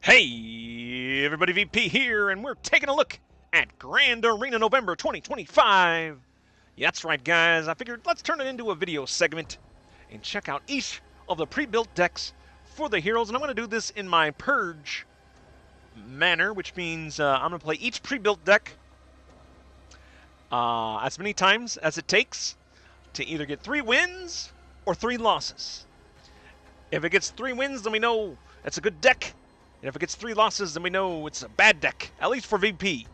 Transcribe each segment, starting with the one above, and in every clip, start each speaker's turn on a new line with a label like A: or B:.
A: Hey, everybody, VP here, and we're taking a look at Grand Arena November 2025. Yeah, that's right, guys. I figured let's turn it into a video segment and check out each of the pre-built decks for the heroes. And I'm going to do this in my Purge manner, which means I'm going to play each pre-built deck as many times as it takes to either get 3 wins or 3 losses. If it gets 3 wins, then we know it's a good deck. And if it gets 3 losses, then we know it's a bad deck, at least for VP.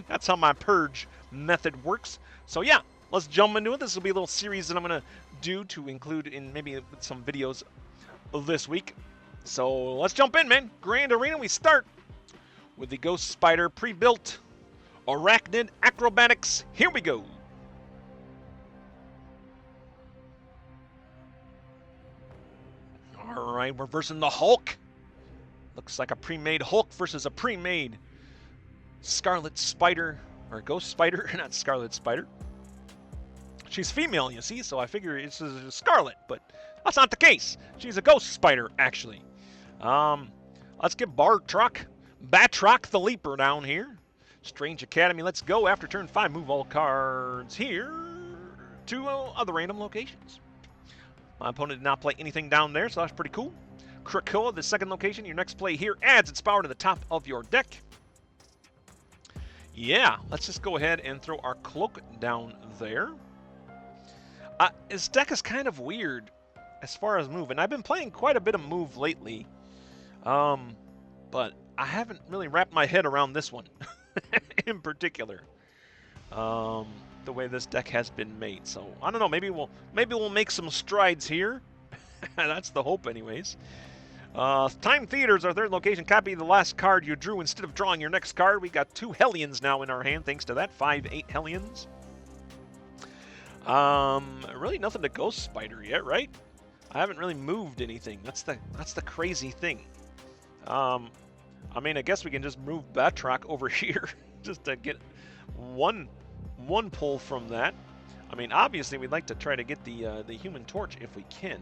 A: That's how my Purge method works. So yeah, let's jump into it. This will be a little series that I'm going to do to include in maybe some videos this week. So let's jump in, man. Grand Arena, we start with the Ghost Spider pre-built Arachnid Acrobatics. Here we go. All right, we're versing the Hulk. Looks like a pre-made Hulk versus a pre-made Scarlet Spider, or Ghost Spider, not Scarlet Spider. She's female, you see, so I figure it's a Scarlet, but that's not the case. She's a Ghost Spider, actually. Let's get Batroc the Leaper down here. Strange Academy, let's go. After turn 5, move all cards here to other random locations. My opponent did not play anything down there, so that's pretty cool. Krakoa, the second location. Your next play here adds its power to the top of your deck. Yeah, let's just go ahead and throw our cloak down there. His deck is kind of weird as far as move, and I've been playing quite a bit of move lately. But I haven't really wrapped my head around this one in particular. The way this deck has been made. So I don't know, maybe we'll make some strides here. That's the hope anyways. Time Theater's our third location. Copy the last card you drew instead of drawing your next card. We got 2 Hellions now in our hand thanks to that. 5/8 Hellions. Really nothing to Ghost Spider yet, right? I haven't really moved anything. That's the crazy thing. I mean, I guess we can just move Batroc over here just to get one pull from that. I mean, obviously we'd like to try to get the Human Torch if we can,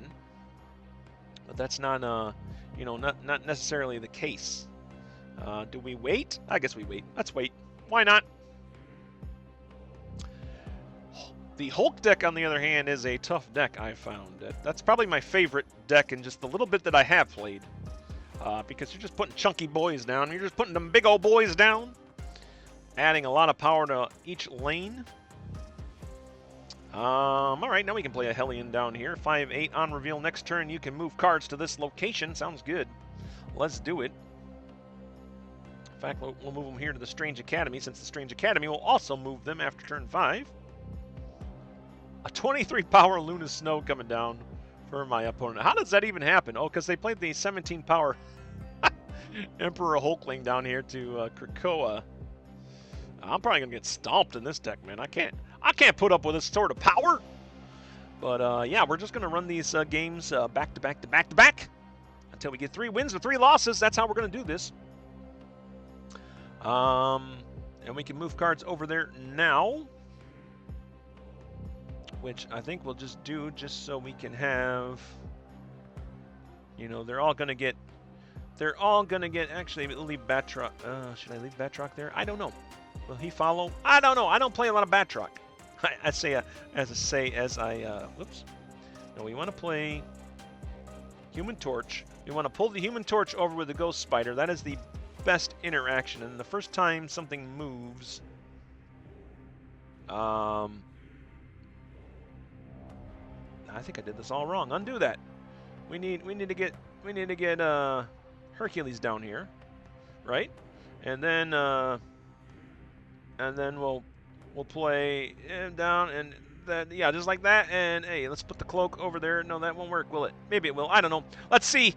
A: but that's not you know, not necessarily the case. Do we wait? I guess we wait. Let's wait. Why not? The Hulk deck, on the other hand, is a tough deck, I found. That's probably my favorite deck in just the little bit that I have played. Because you're just putting chunky boys down. You're just putting them big old boys down. Adding a lot of power to each lane. Alright, now we can play a Hellion down here. 5/8 on reveal. Next turn, you can move cards to this location. Sounds good. Let's do it. In fact, we'll move them here to the Strange Academy, since the Strange Academy will also move them after turn 5. A 23 power Luna Snow coming down for my opponent. How does that even happen? Oh, because they played the 17 power Emperor Hulkling down here to Krakoa. I'm probably gonna get stomped in this deck, man. I can't put up with this sort of power. But yeah, we're just gonna run these games back to back to back to back until we get 3 wins or 3 losses. That's how we're gonna do this. And we can move cards over there now, which I think we'll just do just so we can have, you know, they're all gonna get. Actually, leave Batroc. Should I leave Batroc there? I don't know. Will he follow? I don't know. I don't play a lot of Batroc. Whoops. No, we want to play Human Torch. We want to pull the Human Torch over with the Ghost Spider. That is the best interaction. And the first time something moves, I think I did this all wrong. Undo that. We need to get Hercules down here, right? And then we'll play him down, and then yeah, just like that. And hey, let's put the cloak over there. No, that won't work, will it? Maybe it will. I don't know. Let's see.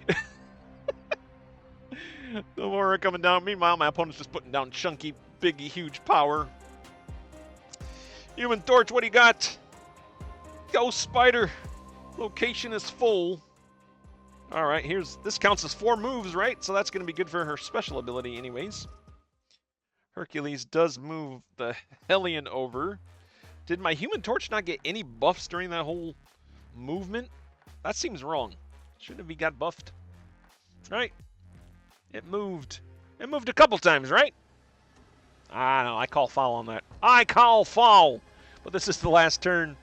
A: The more are coming down. Meanwhile, my opponent's just putting down chunky, big, huge power. Human Torch, what do you got? Ghost Spider. Location is full. All right, this counts as 4 moves, right? So that's going to be good for her special ability anyways. Hercules does move the Hellion over. Did my Human Torch not get any buffs during that whole movement? That seems wrong. Shouldn't have he got buffed? All right. It moved. It moved a couple times, right? I don't know. I call foul on that. I call foul. But this is the last turn.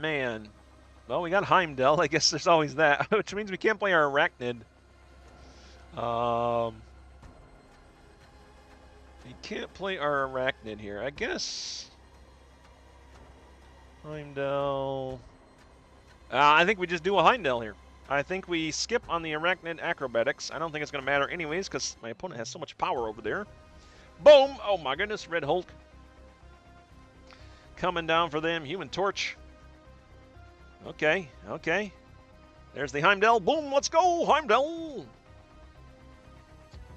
A: Man. Well, we got Heimdall. I guess there's always that, which means we can't play our Arachnid. We can't play our Arachnid here. I guess Heimdall. I think we just do a Heimdall here. I think we skip on the Arachnid Acrobatics. I don't think it's going to matter anyways because my opponent has so much power over there. Boom! Oh my goodness, Red Hulk. Coming down for them. Human Torch. Okay, okay. There's the Heimdall. Boom, let's go, Heimdall!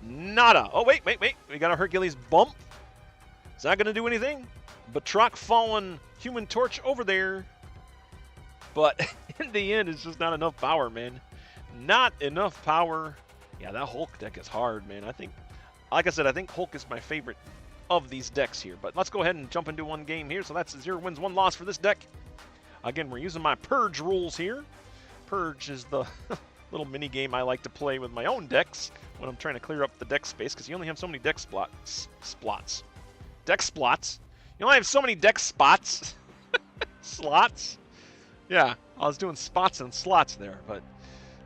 A: Nada. Oh, wait. We got a Hercules bump. Is that going to do anything? Batroc falling Human Torch over there. But in the end, it's just not enough power, man. Not enough power. Yeah, that Hulk deck is hard, man. I think, like I said, I think Hulk is my favorite of these decks here. But let's go ahead and jump into one game here. So that's 0 wins, 1 loss for this deck. Again, we're using my Purge rules here. Purge is the little mini game I like to play with my own decks when I'm trying to clear up the deck space, because you only have so many deck splots. Deck splots? You only have so many deck spots. Slots? Yeah, I was doing spots and slots there, but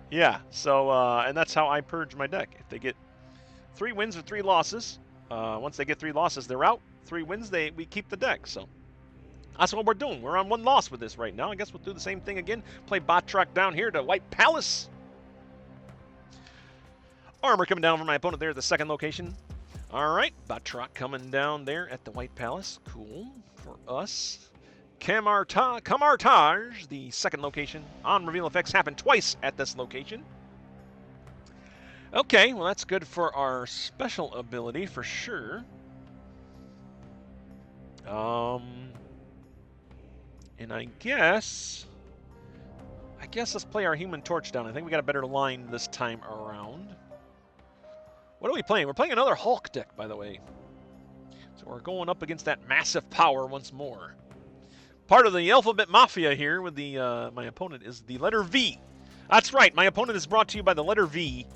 A: yeah. So, and that's how I purge my deck. If they get 3 wins or 3 losses, once they get 3 losses, they're out. 3 wins, we keep the deck. So that's what we're doing. We're on 1 loss with this right now. I guess we'll do the same thing again. Play Batroc down here to White Palace. Armor coming down for my opponent there at the 2nd location. All right, Batroc coming down there at the White Palace. Cool for us. Camartage, the 2nd location. On reveal effects happen twice at this location. Okay, well that's good for our special ability for sure. And I guess let's play our Human Torch down. I think we got a better line this time around. What are we playing? We're playing another Hulk deck, by the way. So we're going up against that massive power once more. Part of the Alphabet Mafia here with the my opponent is the letter V. That's right, my opponent is brought to you by the letter V.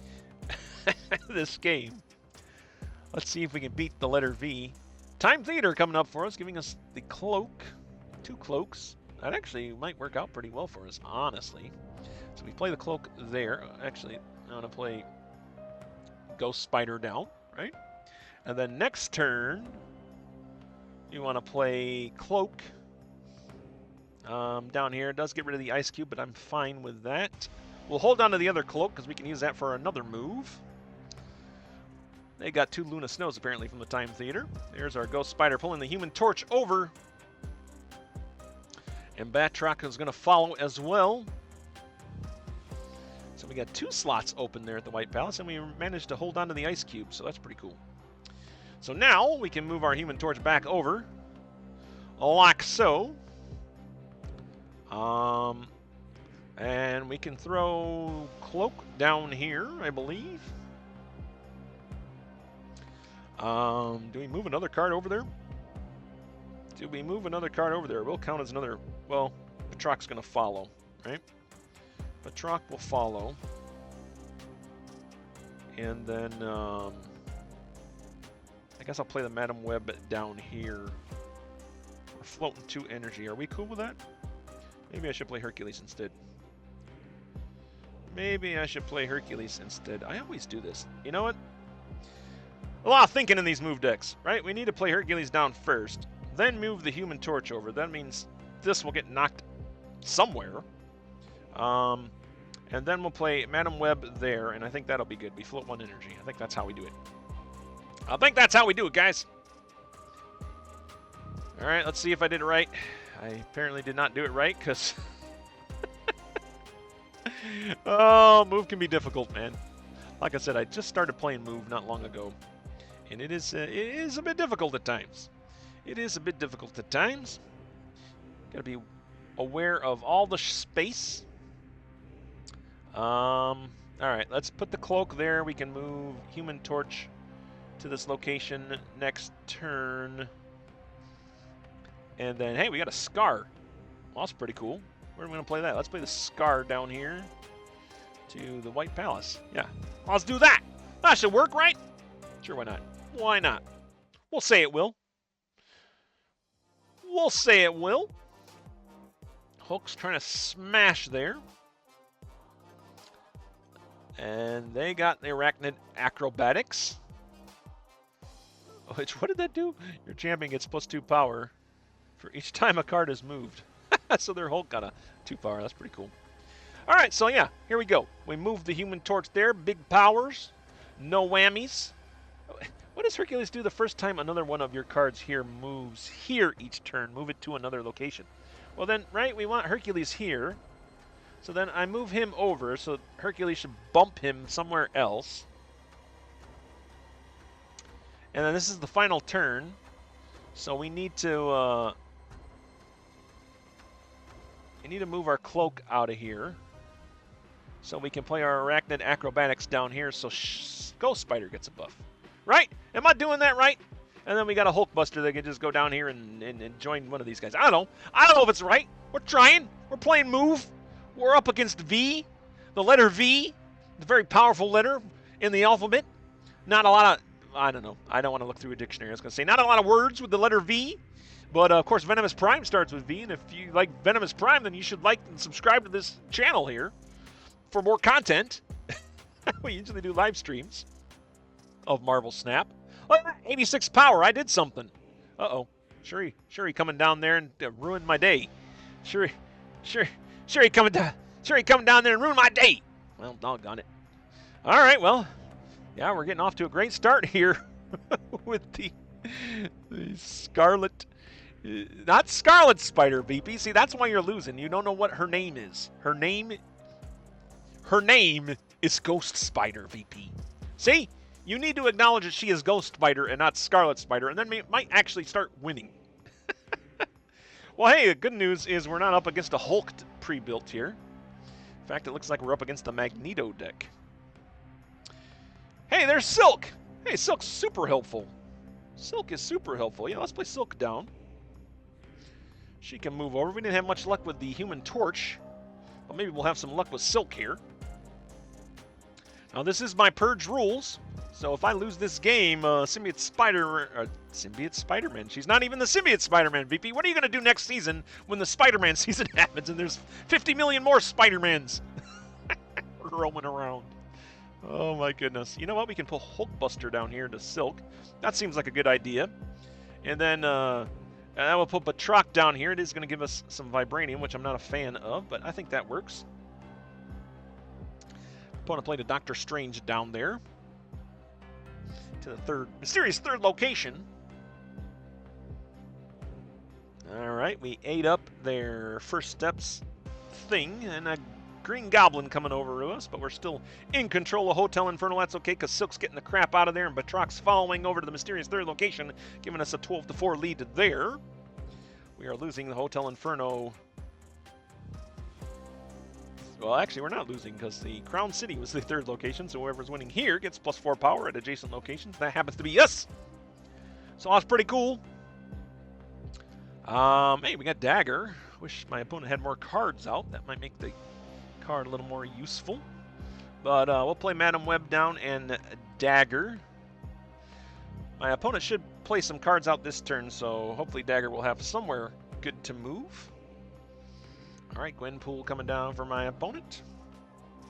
A: This game. Let's see if we can beat the letter V. Time Theater coming up for us, giving us the cloak. 2 cloaks. That actually might work out pretty well for us, honestly. So we play the cloak there. Actually, I'm going to play Ghost Spider down, right? And then next turn, you want to play Cloak down here. It does get rid of the Ice Cube, but I'm fine with that. We'll hold on to the other Cloak because we can use that for another move. They got 2 Luna Snows apparently from the Time Theater. There's our Ghost Spider pulling the Human Torch over. And Batroc is going to follow as well. So we got 2 slots open there at the White Palace, and we managed to hold on to the Ice Cube, so that's pretty cool. So now we can move our Human Torch back over, like so. And we can throw Cloak down here, I believe. Do we move another card over there? Do we move another card over there? It will count as another... Well, Batroc's going to follow, right? Batroc will follow. And then... I guess I'll play the Madam Web down here. We're floating 2 energy. Are we cool with that? Maybe I should play Hercules instead. Maybe I should play Hercules instead. I always do this. You know what? A lot of thinking in these move decks, right? We need to play Hercules down first, then move the Human Torch over. That means this will get knocked somewhere. And then we'll play Madam Web there, and I think that'll be good. We float 1 energy. I think that's how we do it. I think that's how we do it, guys. All right, let's see if I did it right. I apparently did not do it right, because... Oh, move can be difficult, man. Like I said, I just started playing move not long ago, and it is a bit difficult at times. It is a bit difficult at times. Got to be aware of all the space. All right, let's put the cloak there. We can move Human Torch to this location next turn. And then, hey, we got a Scar. Well, that's pretty cool. Where are we going to play that? Let's play the Scar down here to the White Palace. Yeah, let's do that. That should work, right? Sure, why not? Why not? We'll say it will. We'll say it will. Hulk's trying to smash there. And they got the Arachnid Acrobatics. Which, what did that do? Your champion gets +2 power for each time a card is moved. So their Hulk got a 2 power. That's pretty cool. All right, so yeah, here we go. We moved the Human Torch there. Big powers. No whammies. What does Hercules do the first time another one of your cards here moves here each turn? Move it to another location. Well then, right, we want Hercules here. So then I move him over, so Hercules should bump him somewhere else. And then this is the final turn. So we need to move our cloak out of here. So we can play our Arachnid Acrobatics down here so Ghost Spider gets a buff. Right? Am I doing that right? And then we got a Hulkbuster that can just go down here and join one of these guys. I don't know. I don't know if it's right. We're trying. We're playing move. We're up against V. The letter V. The very powerful letter in the alphabet. Not a lot of... I don't know. I don't want to look through a dictionary. I was going to say not a lot of words with the letter V. But, of course, Venomous Prime starts with V. And if you like Venomous Prime, then you should like and subscribe to this channel here for more content. We usually do live streams of Marvel Snap. Oh, 86 power. I did something. Uh-oh. Shuri coming down there and ruined my day. Shuri coming down there and ruined my day. Well, doggone it. All right, well, yeah, we're getting off to a great start here with the Scarlet, not Scarlet Spider, VP. See, that's why you're losing. You don't know what her name is. Her name is Ghost Spider, VP. See? You need to acknowledge that she is Ghost Spider and not Scarlet Spider, and then we might actually start winning. Well, hey, the good news is we're not up against a Hulk pre-built here. In fact, it looks like we're up against the Magneto deck. Hey, there's Silk! Hey, Silk's super helpful. Silk is super helpful. Yeah, let's play Silk down. She can move over. We didn't have much luck with the Human Torch, but maybe we'll have some luck with Silk here. Now, this is my Purge rules. So if I lose this game, Symbiote Spider-Man. She's not even the Symbiote Spider-Man, VP. What are you going to do next season when the Spider-Man season happens and there's 50 million more Spider-Mans roaming around? Oh, my goodness. You know what? We can pull Hulkbuster down here to Silk. That seems like a good idea. And then I will put Batroc down here. It is going to give us some Vibranium, which I'm not a fan of, but I think that works. Opponent played a Doctor Strange down there to the mysterious third location. All right, we ate up their first steps thing, and a Green Goblin coming over to us, but we're still in control of Hotel Inferno. That's okay, because Silk's getting the crap out of there, and Batroc's following over to the mysterious third location, giving us a 12-4 lead there. We are losing the Hotel Inferno. Well, actually, we're not losing because the Crown City was the third location, so whoever's winning here gets +4 power at adjacent locations. That happens to be us. So that's pretty cool. Hey, we got Dagger. Wish my opponent had more cards out. That might make the card a little more useful. But we'll play Madam Web down and Dagger. My opponent should play some cards out this turn, so hopefully Dagger will have somewhere good to move. All right, Gwenpool coming down for my opponent.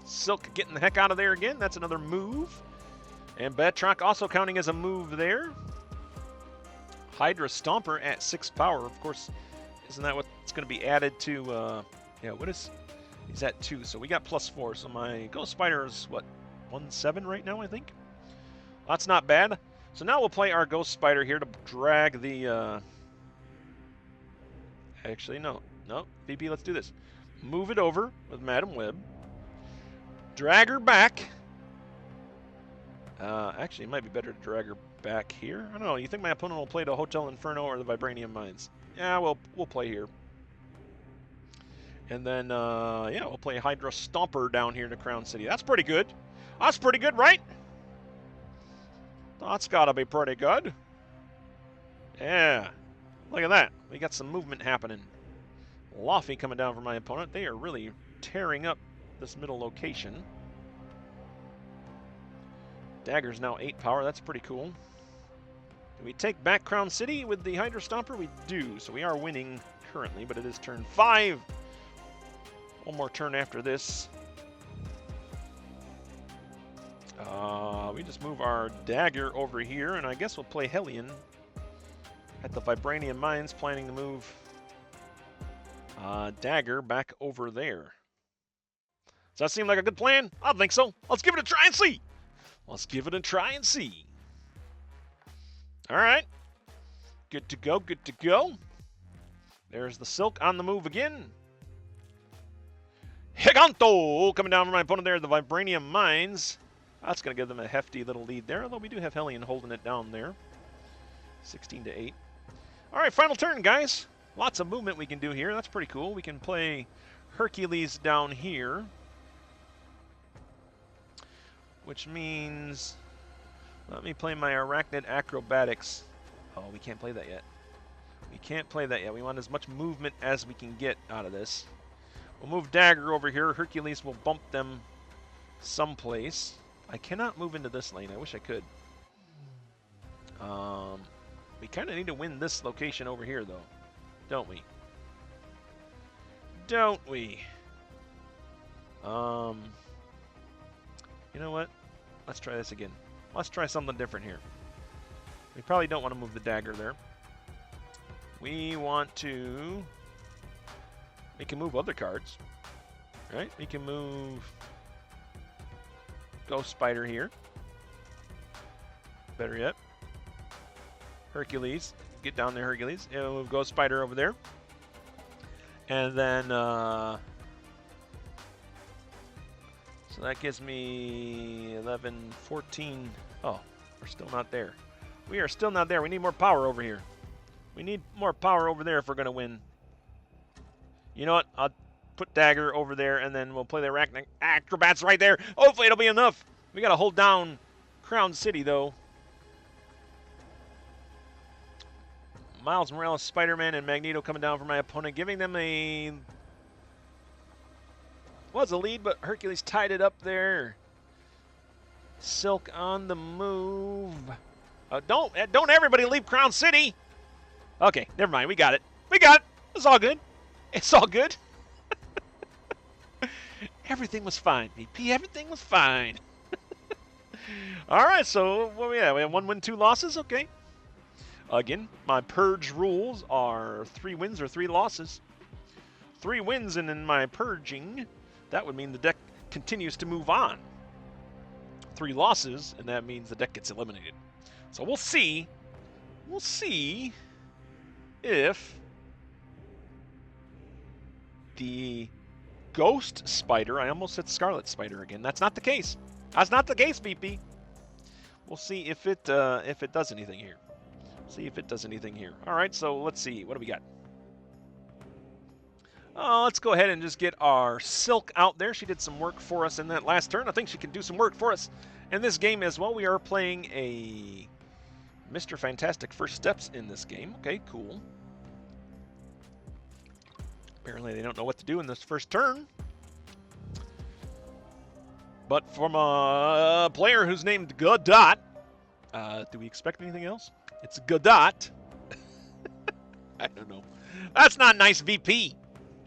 A: Silk getting the heck out of there again. That's another move. And Batroc also counting as a move there. Hydra Stomper at 6 power. Of course, isn't that what's going to be added to... yeah, what is... He's at 2, so we got +4. So my Ghost Spider is, what, 1-7 right now, I think? That's not bad. So now we'll play our Ghost Spider here to drag the... Actually, no. No, VP, let's do this. Move it over with Madam Web. Drag her back. Actually, it might be better to drag her back here. I don't know. You think my opponent will play the Hotel Inferno or the Vibranium Mines? Yeah, we'll play here. And then, yeah, we'll play Hydra Stomper down here to Crown City. That's pretty good. That's pretty good, right? That's got to be pretty good. Yeah. Look at that. We got some movement happening. Lofty coming down for my opponent. They are really tearing up this middle location. Dagger's now 8 power. That's pretty cool. Do we take back Crown City with the Hydra Stomper? We do. So we are winning currently, but it is turn 5. One more turn after this. We just move our Dagger over here, and I guess we'll play Hellion at the Vibranium Mines, planning to move Dagger back over there. Does that seem like a good plan? I think so. Let's give it a try and see. Let's give it a try and see. All right. Good to go, good to go. There's the Silk on the move again. Giganto coming down from my opponent there at the Vibranium Mines. That's going to give them a hefty little lead there, although we do have Hellion holding it down there. 16 to 8. All right, final turn, guys. Lots of movement we can do here. That's pretty cool. We can play Hercules down here, which means let me play my Arachnid Acrobatics. Oh, we can't play that yet. We can't play that yet. We want as much movement as we can get out of this. We'll move Dagger over here. Hercules will bump them someplace. I cannot move into this lane. I wish I could. We kind of need to win this location over here, though. Don't we? Don't we? You know what? Let's try this again. Let's try something different here. We probably don't want to move the Dagger there. We want to... We can move other cards, right? We can move Ghost Spider here. Better yet, Hercules. Get down there, Hercules. Yeah, we'll move Ghost Spider over there. And then, so that gives me 11, 14. Oh, we're still not there. We are still not there. We need more power over here. We need more power over there if we're going to win. You know what? I'll put Dagger over there, and then we'll play the Arachnid Acrobats right there. Hopefully it'll be enough. We got to hold down Crown City, though. Miles Morales, Spider-Man, and Magneto coming down for my opponent, giving them a... Was a lead, but Hercules tied it up there. Silk on the move. Don't everybody leave Crown City. Okay, never mind. We got it. We got it. It's all good. It's all good. Everything was fine, VP. Everything was fine. All right, so what we have? We have 1 win, 2 losses. Okay. Again, my Purge rules are 3 wins or 3 losses. 3 wins, and in my purging, that would mean the deck continues to move on. 3 losses, and that means the deck gets eliminated. So we'll see. We'll see if the Ghost Spider, I almost said Scarlet Spider again. That's not the case. That's not the case, BP. We'll see if it does anything here. See if it does anything here. All right, so let's see. What do we got? Let's go ahead and just get our Silk out there. She did some work for us in that last turn. I think she can do some work for us in this game as well. We are playing a Mr. Fantastic First Steps in this game. Okay, cool. Apparently they don't know what to do in this first turn. But from a player who's named Godot, do we expect anything else? It's Godot. I don't know. That's not nice, VP.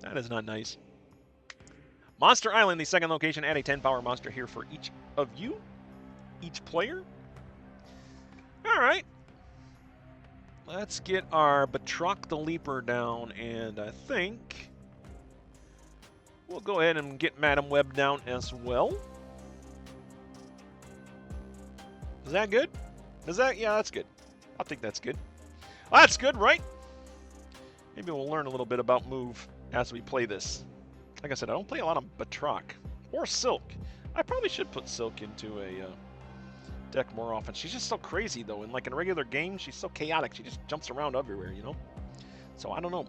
A: That is not nice. Monster Island, the second location. Add a 10-power monster here for each of you. Each player. All right. Let's get our Batroc the Leaper down, and I think we'll go ahead and get Madam Web down as well. Is that good? Is that? Yeah, that's good. I think that's good. Well, that's good, right? Maybe we'll learn a little bit about move as we play this. Like I said, I don't play a lot of Batroc or Silk. I probably should put Silk into a deck more often. She's just so crazy, though. In like in a regular game, she's so chaotic. She just jumps around everywhere, you know? So I don't know.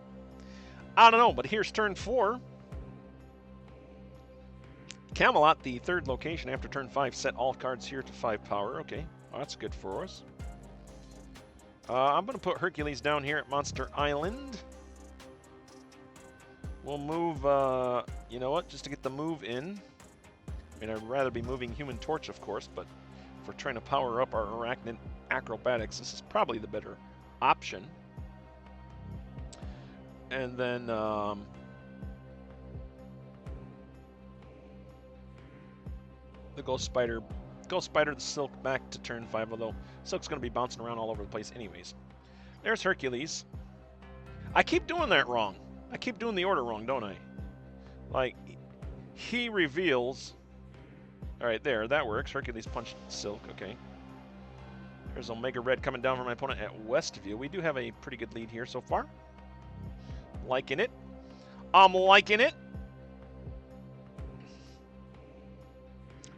A: I don't know, but here's turn 4. Camelot, the third location after turn 5, set all cards here to 5 power. Okay, well, that's good for us. I'm going to put Hercules down here at Monster Island. We'll move, you know what, just to get the move in. I mean, I'd rather be moving Human Torch, of course, but if we're trying to power up our Arachnid Acrobatics, this is probably the better option. And then, the Ghost Spider, the Silk back to turn 5, although Silk's going to be bouncing around all over the place anyways. There's Hercules. I keep doing that wrong. I keep doing the order wrong, don't I? Like, he reveals... Alright, there, that works. Hercules punched Silk, okay. There's Omega Red coming down from my opponent at Westview. We do have a pretty good lead here so far. Liking it. I'm liking it.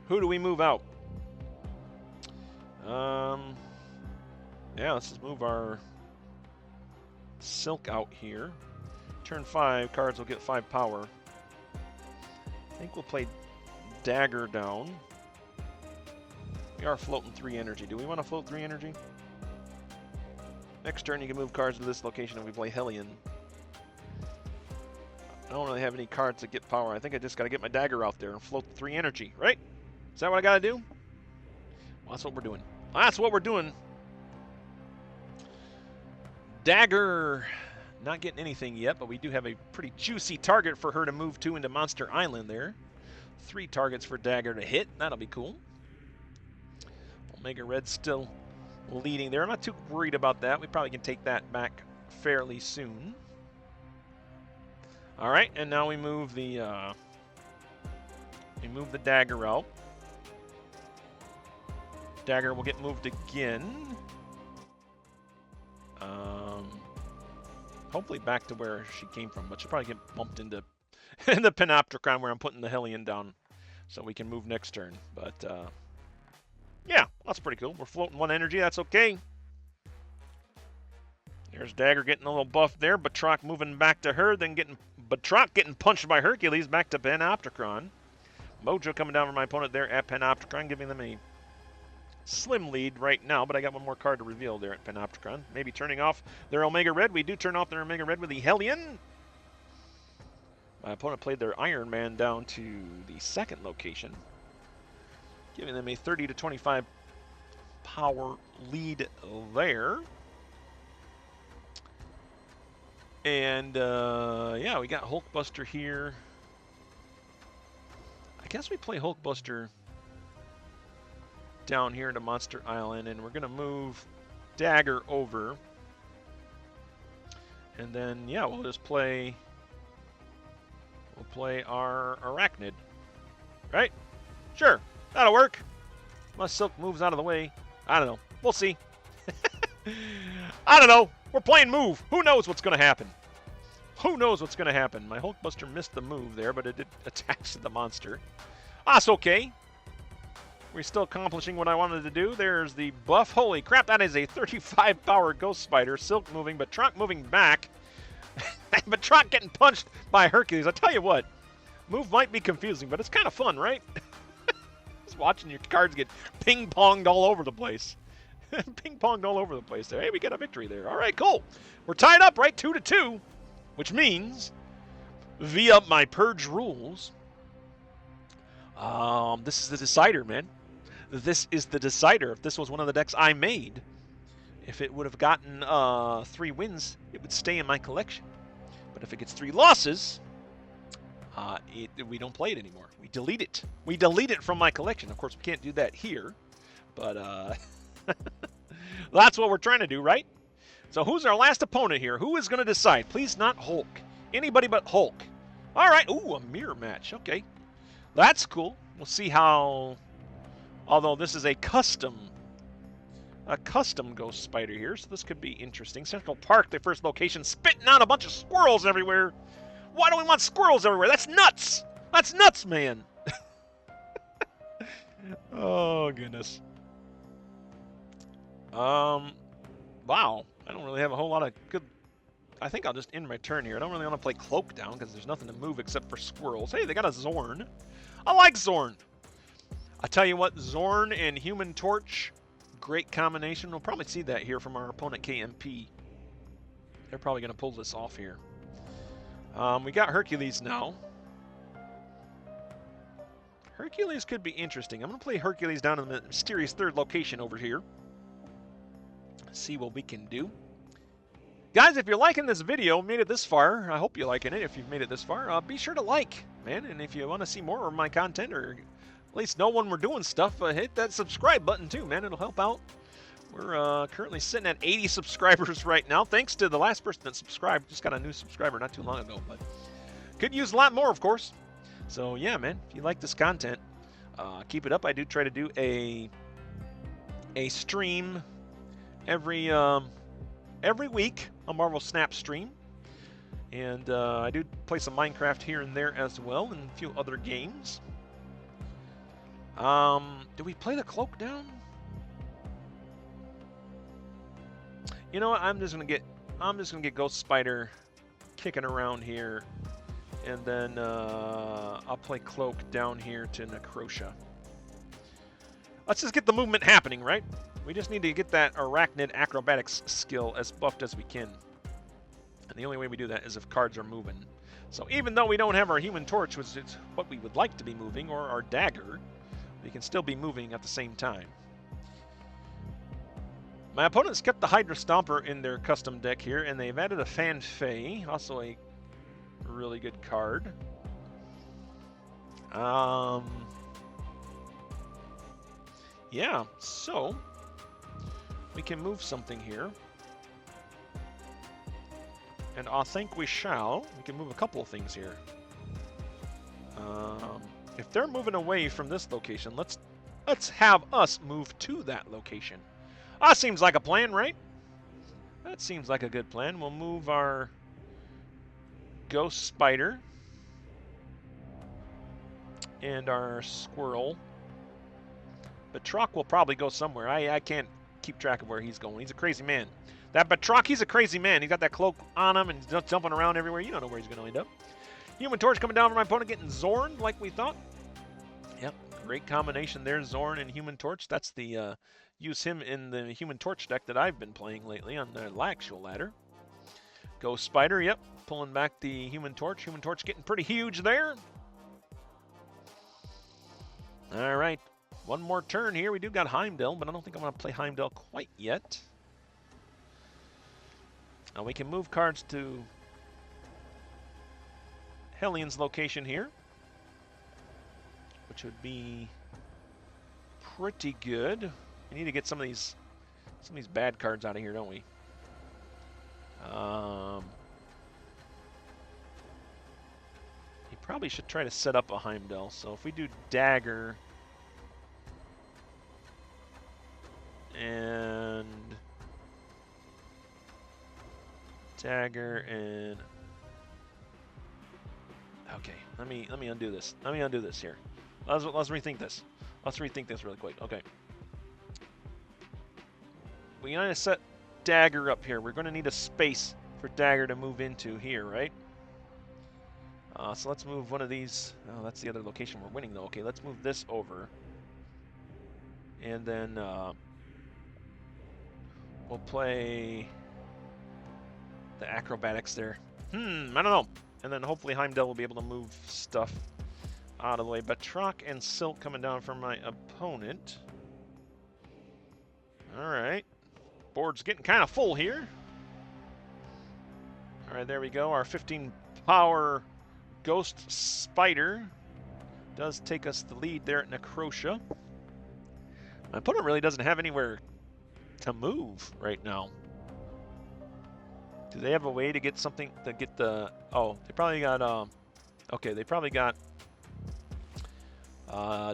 A: Who do we move out? Yeah, let's just move our Silk out here. Turn 5, cards will get 5 power. I think we'll play Dagger down. We are floating 3 energy. Do we want to float 3 energy? Next turn you can move cards to this location and we play Hellion. I don't really have any cards that get power. I think I just got to get my Dagger out there and float 3 energy, right? Is that what I got to do? Well, that's what we're doing. That's what we're doing. Dagger, not getting anything yet, but we do have a pretty juicy target for her to move to into Monster Island there. 3 targets for Dagger to hit. That'll be cool. Omega Red still leading there. I'm not too worried about that. We probably can take that back fairly soon. All right, and now we move the Dagger out. Dagger will get moved again. Hopefully back to where she came from, but she'll probably get bumped into in the Panopticon where I'm putting the Hellion down so we can move next turn. But, yeah, that's pretty cool. We're floating 1 energy. That's okay. There's Dagger getting a little buff there. Batroc moving back to her, then Batroc getting punched by Hercules back to Panopticon. Mojo coming down from my opponent there at Panopticon, giving them a slim lead right now, but I got one more card to reveal there at Panopticon. Maybe turning off their Omega Red. We do turn off their Omega Red with the Hellion. My opponent played their Iron Man down to the 2nd location, giving them a 30 to 25 power lead there. And, yeah, we got Hulkbuster here. I guess we play Hulkbuster down here to Monster Island, and we're going to move Dagger over. And then, yeah, we'll just play... We'll play our Arachnid. Right? Sure. That'll work. Unless Silk moves out of the way. I don't know. We'll see. I don't know. We're playing move. Who knows what's going to happen? Who knows what's going to happen? My Hulkbuster missed the move there, but it did attach to the monster. That's okay. We're still accomplishing what I wanted to do. There's the buff. Holy crap, that is a 35 power Ghost Spider. Silk moving, Batroc moving back. Batroc getting punched by Hercules. I tell you what, move might be confusing, but it's kind of fun, right? Just watching your cards get ping-ponged all over the place. Ping-ponged all over the place there. Hey, we get a victory there. All right, cool. We're tied up, right? 2-2, which means, via my Purge rules, this is the decider, man. This is the decider. If this was one of the decks I made, if it would have gotten 3 wins, it would stay in my collection. But if it gets 3 losses, we don't play it anymore. We delete it. We delete it from my collection. Of course, we can't do that here, but that's what we're trying to do, right? So who's our last opponent here? Who is going to decide? Please not Hulk. Anybody but Hulk. All right. Ooh, a mirror match. Okay. That's cool. We'll see how... Although this is a custom Ghost Spider here, so this could be interesting. Central Park, the first location, spitting out a bunch of squirrels everywhere. Why do we want squirrels everywhere? That's nuts! That's nuts, man! Oh, goodness. Wow. I don't really have a whole lot of good... I think I'll just end my turn here. I don't really want to play Cloak down, because there's nothing to move except for squirrels. Hey, they got a Zorn. I like Zorn. I tell you what, Zorn and Human Torch, great combination. We'll probably see that here from our opponent KMP. They're probably going to pull this off here. We got Hercules now. Hercules could be interesting. I'm going to play Hercules down in the mysterious third location over here. See what we can do. Guys, if you're liking this video, made it this far, I hope you're liking it. If you've made it this far, be sure to like, man. And if you want to see more of my content, or at least know when we're doing stuff, hit that subscribe button too, man. It'll help out. We're currently sitting at 80 subscribers right now. Thanks to the last person that subscribed. Just got a new subscriber not too long ago, but could use a lot more, of course. So yeah, man, if you like this content, keep it up. I do try to do a stream every week, a Marvel Snap stream, and I do play some Minecraft here and there as well, and a few other games. Do we play the cloak down? You know what? I'm just gonna get Ghost Spider kicking around here. And then I'll play Cloak down here to Necrotia. Let's just get the movement happening, right? We just need to get that Arachnid Acrobatics skill as buffed as we can. And the only way we do that is if cards are moving. So even though we don't have our Human Torch, which is what we would like to be moving, or our Dagger, we can still be moving at the same time. My opponents kept the Hydra Stomper in their custom deck here, and they've added a Fan Fey, also a really good card. Yeah, so we can move something here. And I think we shall. We can move a couple of things here. If they're moving away from this location, let's have us move to that location. Seems like a plan, right? That seems like a good plan. We'll move our Ghost Spider and our Squirrel. Batroc will probably go somewhere. I can't keep track of where he's going. He's a crazy man. That Batroc, he's a crazy man. He's got that cloak on him and he's jumping around everywhere. You don't know where he's going to end up. Human Torch coming down for my opponent, getting Zorn like we thought. Yep, great combination there, Zorn and Human Torch. That's the use him in the Human Torch deck that I've been playing lately on the actual ladder. Ghost Spider, yep, pulling back the Human Torch. Human Torch getting pretty huge there. All right, one more turn here. We do got Heimdall, but I don't think I'm going to play Heimdall quite yet. Now we can move cards to Hellions location here, which would be pretty good. We need to get some of these bad cards out of here, don't we? He probably should try to set up a Heimdall. So if we do Dagger and okay, let me undo this. Let me undo this here. Let's rethink this. Let's rethink this really quick. Okay. We gotta set Dagger up here. We're gonna need a space for Dagger to move into here, right? So let's move one of these. Oh, that's the other location we're winning though. Okay, let's move this over. And then we'll play the acrobatics there. I don't know. And then hopefully Heimdall will be able to move stuff out of the way. Batroc and Silk coming down from my opponent. All right. Board's getting kind of full here. All right, there we go. Our 15 power Ghost Spider does take us the lead there at Necrotia. My opponent really doesn't have anywhere to move right now. Do they have a way to get something to get the... Oh, they probably got... okay, they probably got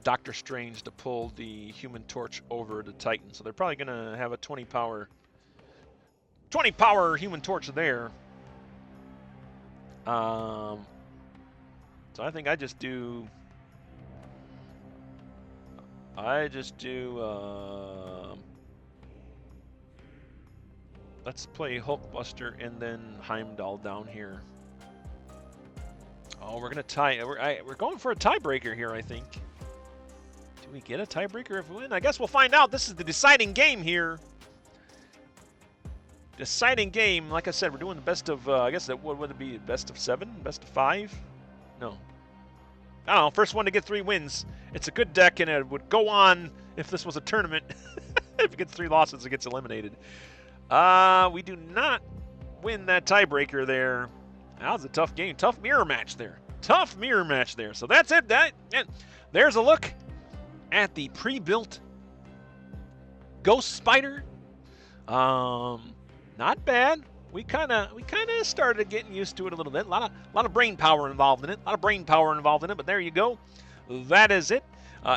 A: Doctor Strange to pull the Human Torch over to Titan. So they're probably going to have a 20 power Human Torch there. So I think I just do... let's play Hulkbuster and then Heimdall down here. Oh, we're gonna tie. We're going for a tiebreaker here, I think. Do we get a tiebreaker if we win? I guess we'll find out. This is the deciding game here. deciding game. Like I said, we're doing the best of, I guess that would it be best of 7, best of 5? No. I don't know, first one to get 3 wins. It's a good deck, and it would go on if this was a tournament. If it gets 3 losses, it gets eliminated. We do not win that tiebreaker there. That was a tough game. Tough mirror match there. Tough mirror match there. So that's it. There's a look at the pre-built Ghost Spider. Not bad. We kind of started getting used to it a little bit. A lot of brain power involved in it. But there you go. That is it.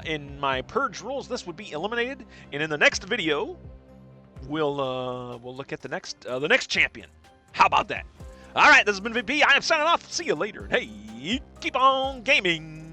A: In my Purge rules, this would be eliminated. And in the next video, we'll look at the next champion. How about that? All right, this has been VP. I am signing off. See you later. Hey, keep on gaming.